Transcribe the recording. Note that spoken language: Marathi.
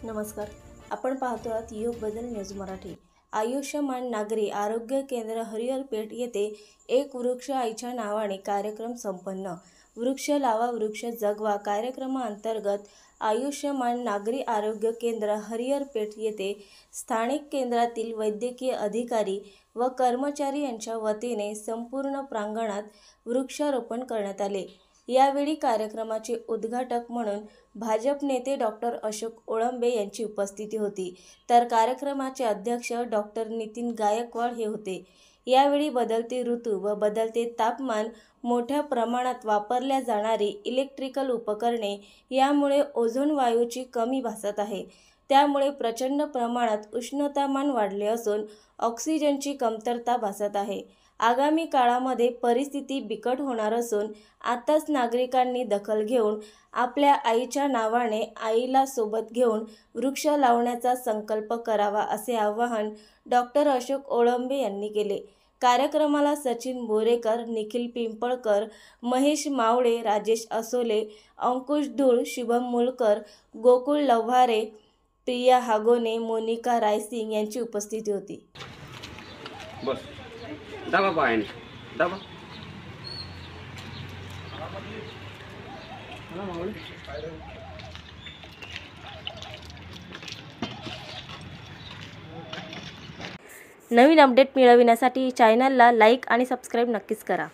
नमस्कार. आपण पाहतो आहात युग बदल न्यूज मराठी. आयुष्यमान नागरी आरोग्य केंद्र हरिहरपेठ येथे एक वृक्ष आईच्या नावाने कार्यक्रम संपन्न. वृक्ष लावा वृक्ष जगवा कार्यक्रमाअंतर्गत आयुष्यमान नागरी आरोग्य केंद्र हरिहरपेठ येथे स्थानिक केंद्रातील वैद्यकीय अधिकारी व कर्मचारी यांच्या वतीने संपूर्ण प्रांगणात वृक्षारोपण करण्यात आले. यावेळी कार्यक्रमाचे उद्घाटक म्हणून भाजप नेते डॉक्टर अशोक ओळंबे यांची उपस्थिती होती, तर कार्यक्रमाचे अध्यक्ष डॉक्टर नितीन गायकवाड हे होते. यावेळी बदलते ऋतू व बदलते तापमान, मोठ्या प्रमाणात वापरल्या जाणारी इलेक्ट्रिकल उपकरणे यामुळे ओझोन वायूची कमी भासत आहे. त्यामुळे प्रचंड प्रमाणात उष्णतामान वाढले असून ऑक्सिजनची कमतरता भासत आहे. आगामी काळामध्ये परिस्थिती बिकट होणार असून आताच नागरिकांनी दखल घेऊन आपल्या आईच्या नावाने आईला सोबत घेऊन वृक्ष लावण्याचा संकल्प करावा, असे आवाहन डॉक्टर अशोक ओळंबे यांनी केले. कार्यक्रमाला सचिन बोरेकर, निखिल पिंपळकर, महेश मावळे, राजेश असोले, अंकुश धूळ, शुभम मुलकर, गोकुळ लव्हारे, प्रिया हागोने, मोनिका रायसिंग यांची उपस्थिती होती. बस दाबा पायाने दाबा. नवीन अपडेट मिळविण्यासाठी चॅनलला लाईक आणि सबस्क्राईब नक्कीच करा.